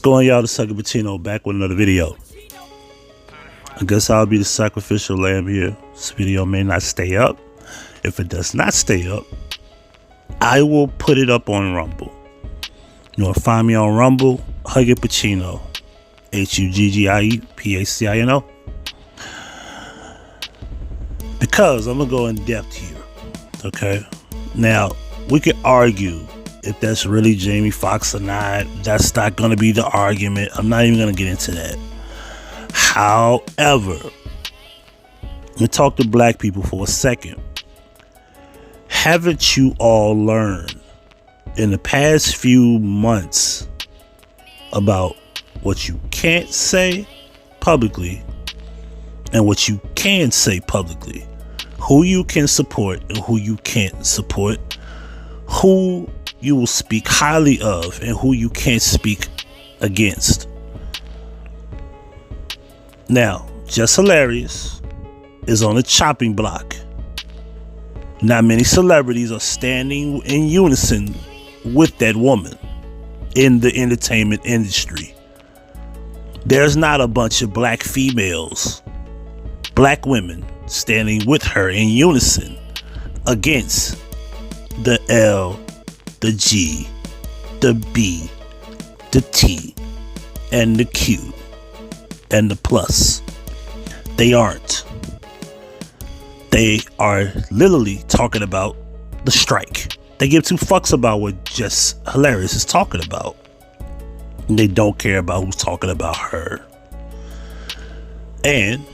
going, y'all? It's Huggie Pacino back with another video. I guess I'll be the sacrificial lamb here. This video may not stay up. If it does not stay up, I will put it up on Rumble. You want to find me on Rumble? Huggie Pacino. HUGGIEPACINO. Because I'm going to go in depth here. Okay? Now, we could argue if that's really Jamie Foxx or not. That's not going to be the argument. I'm not even going to get into that. However, let me talk to black people for a second. Haven't you all learned in the past few months about what you can't say publicly and what you can say publicly? Who you can support and who you can't support? Who you will speak highly of and who you can't speak against? Now, Just Hilarious is on the chopping block. Not many celebrities are standing in unison with that woman in the entertainment industry. There's not a bunch of black females, black women standing with her in unison against the L, the G, the B, the T, and the Q, and the plus. They aren't. They are literally talking about the strike. They give two fucks about what Just Hilarious is talking about. And they don't care about who's talking about her. And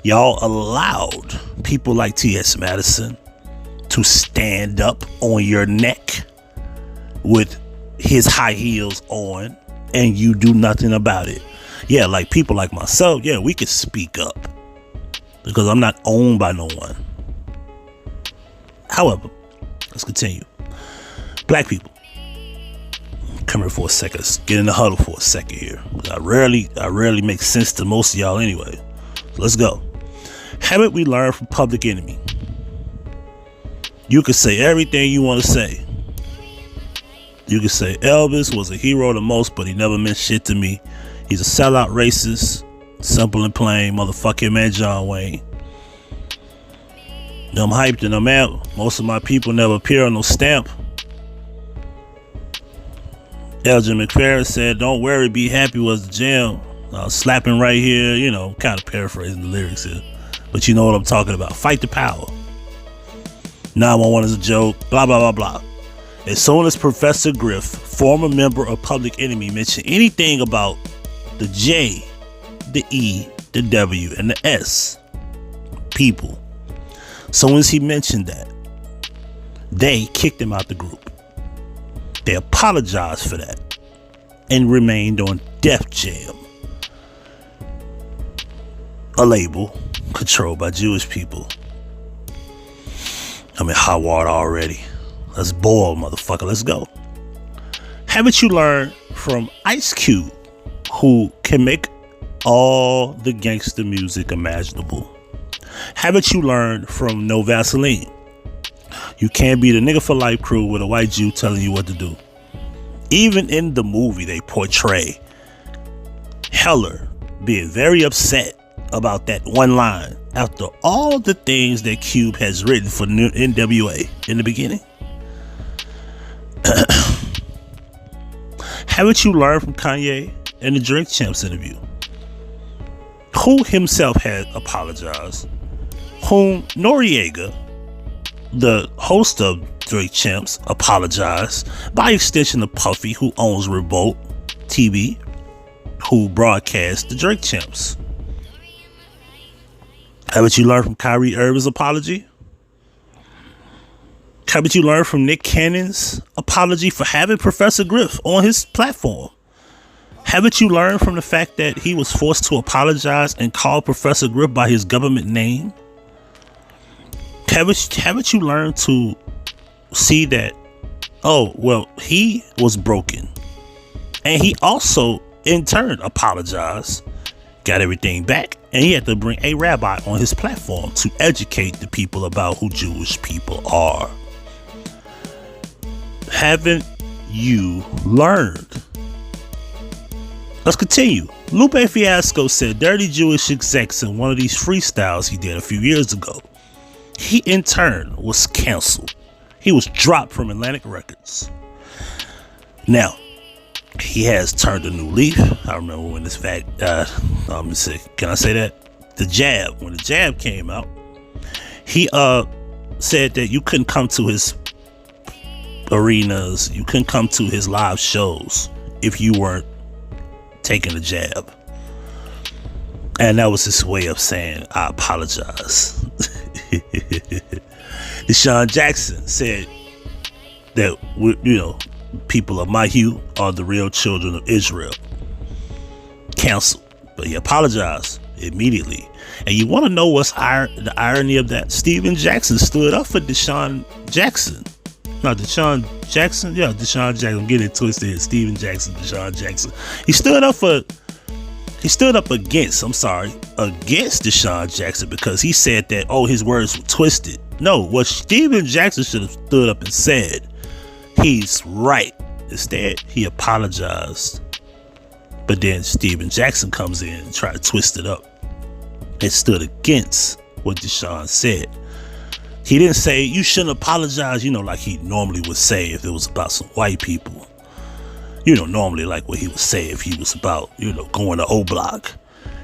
y'all allowed people like T.S. Madison to stand up on your neck with his high heels on, and you do nothing about it. Yeah, like people like myself, yeah, we can speak up because I'm not owned by no one. However, let's continue. Black people, come here for a second. Let's get in the huddle for a second here. I rarely make sense to most of y'all anyway. So let's go. Haven't we learned from Public Enemy? You can say everything you want to say. You can say Elvis was a hero the most, but he never meant shit to me. He's a sellout racist, simple and plain, motherfucking man, John Wayne. I'm hyped and I'm out. Most of my people never appear on no stamp. Elgin McFerrin said, "Don't worry, be happy" was the jam. Slapping right here, you know, kind of paraphrasing the lyrics here. But you know what I'm talking about. Fight the power. 911 is a joke, blah, blah, blah, blah. As soon as Professor Griff, former member of Public Enemy, mentioned anything about the J, the E, the W, and the S, people, as soon as he mentioned that, they kicked him out the group. They apologized for that and remained on Def Jam, a label controlled by Jewish people. I'm in hot water already. Let's boil, motherfucker. Let's go. Haven't you learned from Ice Cube, who can make all the gangster music imaginable? Haven't you learned from No Vaseline? You can't be the nigga for life crew with a white Jew telling you what to do. Even in the movie, they portray Heller being very upset about that one line after all the things that Cube has written for NWA in the beginning. Haven't you learned from Kanye in the Drink Champs interview, who himself had apologized, whom Noriega, the host of Drink Champs, apologized, by extension of Puffy, who owns Revolt TV, who broadcasts the Drink Champs? Haven't you learned from Kyrie Irving's apology? Haven't you learned from Nick Cannon's apology for having Professor Griff on his platform? Haven't you learned from the fact that he was forced to apologize and call Professor Griff by his government name? Haven't you learned to see that, oh, well, he was broken. And he also, in turn, apologized, got everything back, and he had to bring a rabbi on his platform to educate the people about who Jewish people are. Haven't you learned Let's continue. Lupe Fiasco said dirty Jewish execs in one of these freestyles he did a few years ago. He in turn was canceled. He was dropped from Atlantic Records. Now, he has turned a new leaf. I remember when this fact, let me see, can I say that? The Jab, when the Jab came out, he said that you couldn't come to his arenas, you couldn't come to his live shows if you weren't taking a jab. And that was his way of saying, I apologize. Deshaun Jackson said that, people of my hue are the real children of Israel. Canceled. But he apologized immediately. And you want to know what's the irony of that? Steven Jackson stood up for Deshaun Jackson. No, Deshaun Jackson? Yeah, Deshaun Jackson. I'm getting it twisted. Steven Jackson, Deshaun Jackson. He stood up against Deshaun Jackson because he said that, his words were twisted. No, what Steven Jackson should have stood up and said, he's right. Instead, he apologized. But then Steven Jackson comes in and tried to twist it up and stood against what Deshaun said. He didn't say, you shouldn't apologize, like he normally would say if it was about some white people. Normally like what he would say if he was about, going to O Block.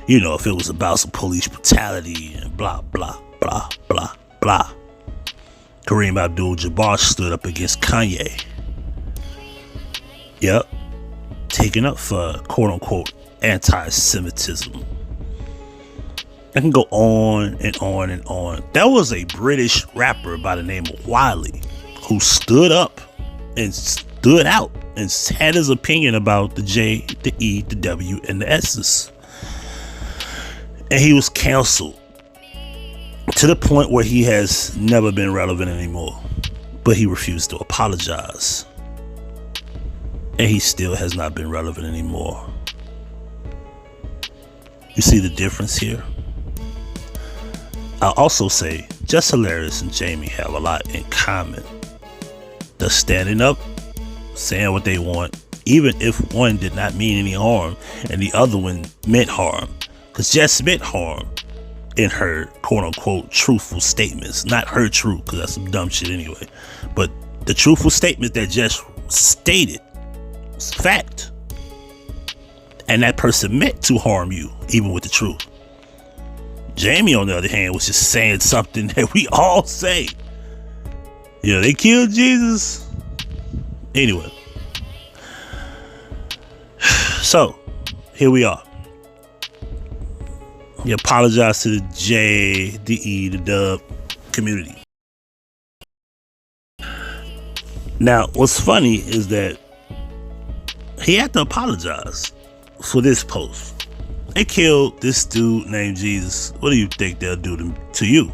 If it was about some police brutality and blah, blah, blah, blah, blah. Kareem Abdul-Jabbar stood up against Kanye. Yep. Taking up for quote-unquote anti-Semitism. I can go on and on and on. There was a British rapper by the name of Wiley who stood up and stood out and had his opinion about the J, the E, the W, and the S's. And he was canceled to the point where he has never been relevant anymore. But he refused to apologize. And he still has not been relevant anymore. You see the difference here? I'll also say Just Hilarious and Jamie have a lot in common. They're standing up, saying what they want, even if one did not mean any harm and the other one meant harm. Because Jess meant harm in her quote-unquote truthful statements. Not her truth, because that's some dumb shit anyway. But the truthful statement that Jess stated was fact. And that person meant to harm you, even with the truth. Jamie, on the other hand, was just saying something that we all say. They killed Jesus. Anyway. So, here we are. He apologized to the J, the E, the dub community. Now, what's funny is that he had to apologize for this post. They killed this dude named Jesus. What do you think they'll do to you?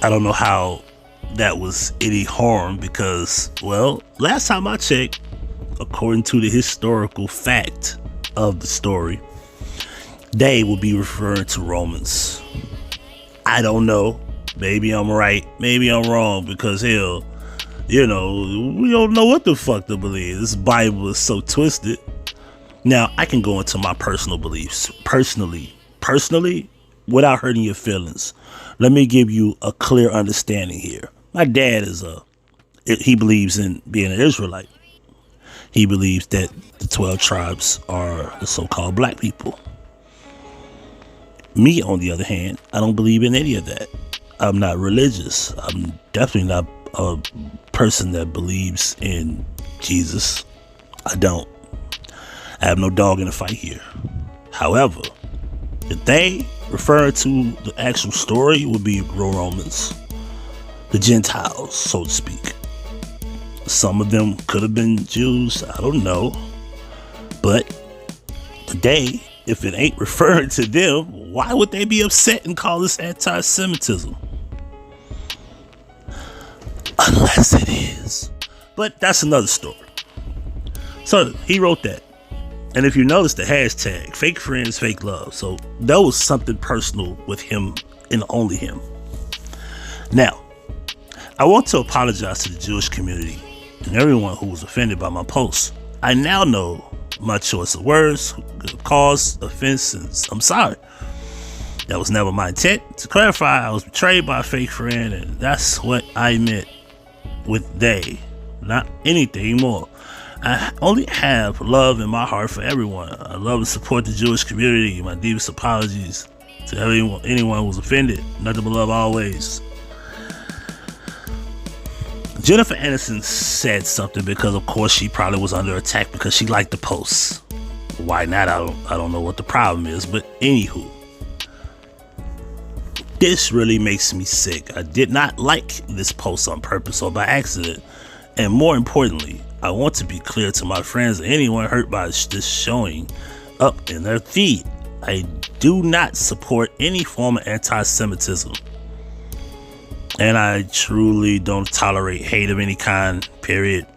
I don't know how that was any harm because, well, last time I checked, according to the historical fact of the story, they will be referring to Romans. I don't know. Maybe I'm right. Maybe I'm wrong because hell, we don't know what the fuck to believe. This Bible is so twisted. Now, I can go into my personal beliefs. Personally, without hurting your feelings. Let me give you a clear understanding here. My dad he believes in being an Israelite. He believes that the 12 tribes are the so-called black people. Me, on the other hand, I don't believe in any of that. I'm not religious. I'm definitely not a person that believes in Jesus. I don't. I have no dog in the fight here. However, if they refer to the actual story, would be Romans, the Gentiles, so to speak. Some of them could have been Jews. I don't know. But today, if it ain't referring to them, why would they be upset and call this anti-Semitism? Unless it is. But that's another story. So he wrote that. And if you notice the hashtag, fake friends, fake love. So that was something personal with him and only him. Now, I want to apologize to the Jewish community and everyone who was offended by my post. I now know my choice of words could cause offense, and I'm sorry. That was never my intent. To clarify, I was betrayed by a fake friend, and that's what I meant with they, not anything more. I only have love in my heart for everyone. I love and support the Jewish community. My deepest apologies to anyone who was offended. Nothing but love always. Jennifer Aniston said something because, of course, she probably was under attack because she liked the post. Why not? I don't know what the problem is, but anywho, this really makes me sick. I did not like this post on purpose or by accident, and more importantly, I want to be clear to my friends and anyone hurt by this showing up in their feed. I do not support any form of anti-Semitism. And I truly don't tolerate hate of any kind, period.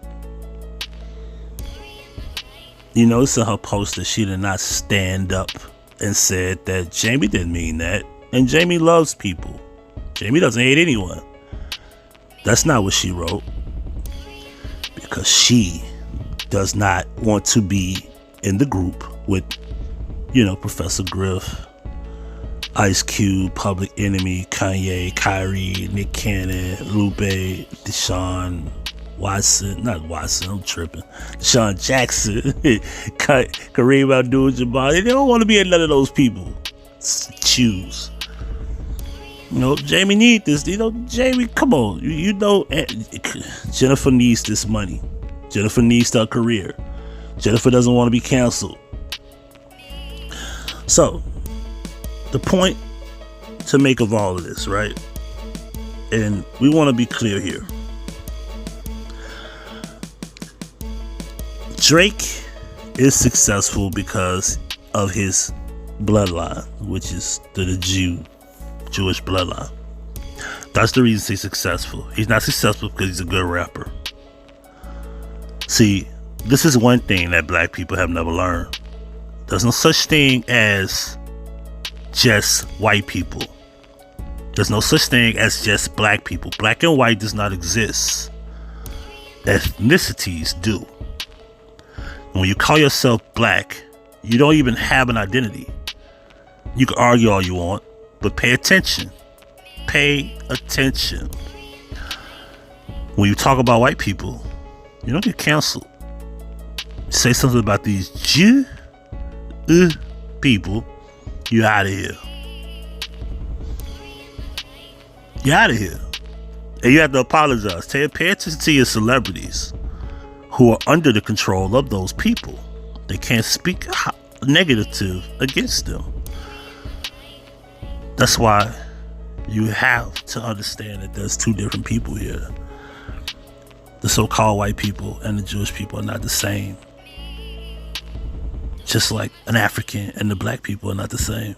You notice in her post that she did not stand up and said that Jamie didn't mean that. And Jamie loves people. Jamie doesn't hate anyone. That's not what she wrote. Because she does not want to be in the group with, Professor Griff, Ice Cube, Public Enemy, Kanye, Kyrie, Nick Cannon, Lupe, Deshaun Watson, not Watson, I'm tripping, Deshaun Jackson, Kareem Abdul-Jabbar. They don't want to be none of those people. Choose. Jamie needs this. Jamie, come on. Jennifer needs this money. Jennifer needs her career. Jennifer doesn't want to be canceled. So, the point to make of all of this, right? And we want to be clear here. Drake is successful because of his bloodline, which is the Jewish bloodline. That's the reason he's successful. He's not successful because he's a good rapper. See, this is one thing that black people have never learned. There's no such thing as just white people. There's no such thing as just black people. Black and white does not exist. Ethnicities do. When you call yourself black, you don't even have an identity. You can argue all you want, but pay attention. Pay attention. When you talk about white people, you don't get canceled. Say something about these Jew people, you're out of here. You're out of here. And you have to apologize. Pay attention to your celebrities who are under the control of those people. They can't speak negative against them. That's why you have to understand that there's two different people here. The so-called white people and the Jewish people are not the same. Just like an African and the black people are not the same.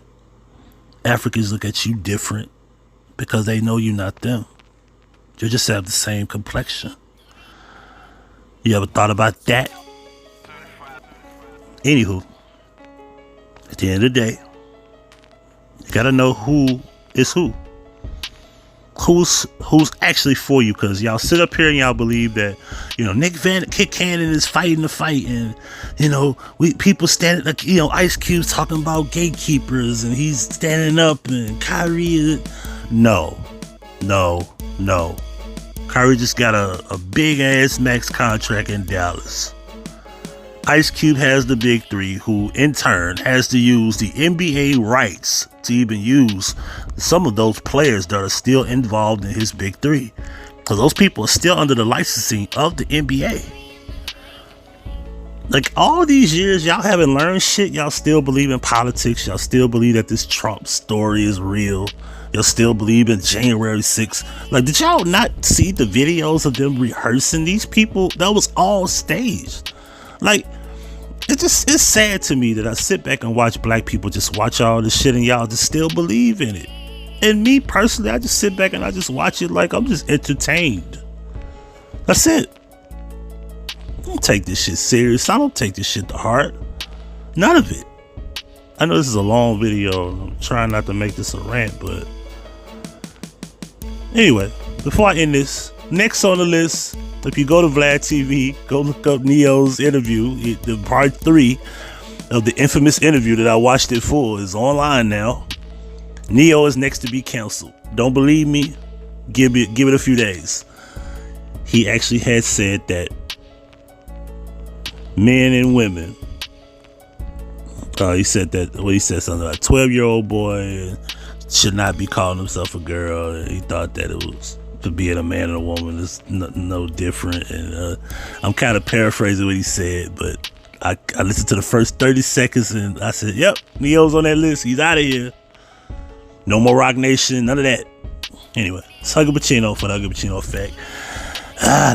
Africans look at you different because they know you're not them. You just have the same complexion. You ever thought about that? Anywho, at the end of the day, you gotta know who is who. Who's actually for you, because y'all sit up here and y'all believe that, Kit Cannon is fighting the fight, and people standing, like, Ice Cube's talking about gatekeepers and he's standing up, and Kyrie no. Kyrie just got a big ass max contract in Dallas. Ice Cube has the big three, who in turn has to use the NBA rights to even use some of those players that are still involved in his big three, because those people are still under the licensing of the NBA. Like, all these years, y'all haven't learned shit. Y'all still believe in politics. Y'all still believe that this Trump story is real. Y'all still believe in January 6th. Like, did y'all not see the videos of them rehearsing these people? That was all staged. Like, it's sad to me that I sit back and watch black people just watch all this shit and y'all just still believe in it. And me personally, I just sit back and I just watch it like I'm just entertained. That's it. I don't take this shit serious. I don't take this shit to heart. None of it. I know this is a long video. I'm trying not to make this a rant, but anyway, before I end this, next on the list If you go to Vlad TV, go look up Neo's interview. The part 3 of the infamous interview that I watched it for is online now. Neo is next to be canceled. Don't believe me? Give it a few days. He actually had said that men and women. He said that. Well, he said something like a 12-year-old boy should not be calling himself a girl. And he thought that it was to being a man and a woman is no different. And I'm kind of paraphrasing what he said, but I listened to the first 30 seconds and I said, "Yep, Neo's on that list. He's out of here. No more Rock Nation. None of that." Anyway, it's Huggie Pacino for the Huggie Pacino Effect.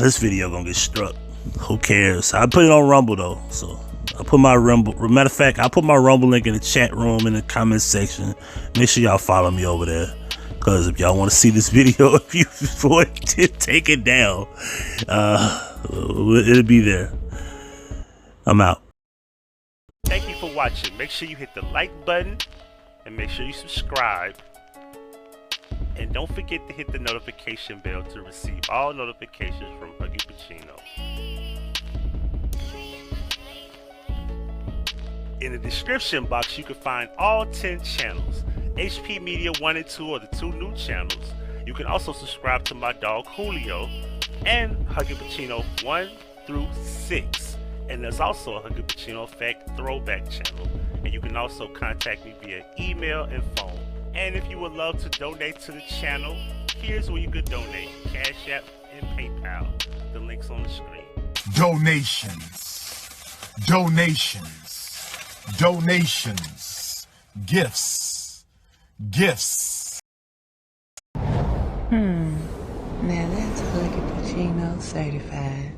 This video gonna get struck. Who cares? I put it on Rumble though, so I put my Rumble. Matter of fact, I put my Rumble link in the chat room in the comment section. Make sure y'all follow me over there, cause if y'all want to see this video, if you want to take it down, it'll be there. I'm out. Thank you for watching. Make sure you hit the like button and make sure you subscribe. And don't forget to hit the notification bell to receive all notifications from Huggie Pacino. In the description box, you can find all 10 channels. HP Media 1 and 2 are the 2 new channels. You can also subscribe to my dog Julio and Huggie Pacino 1 through 6. And there's also a Huggie Pacino Effect throwback channel. And you can also contact me via email and phone. And if you would love to donate to the channel, here's where you could donate: Cash App and PayPal. The link's on the screen. Donations, gifts. Now that's Huggie Pacino certified.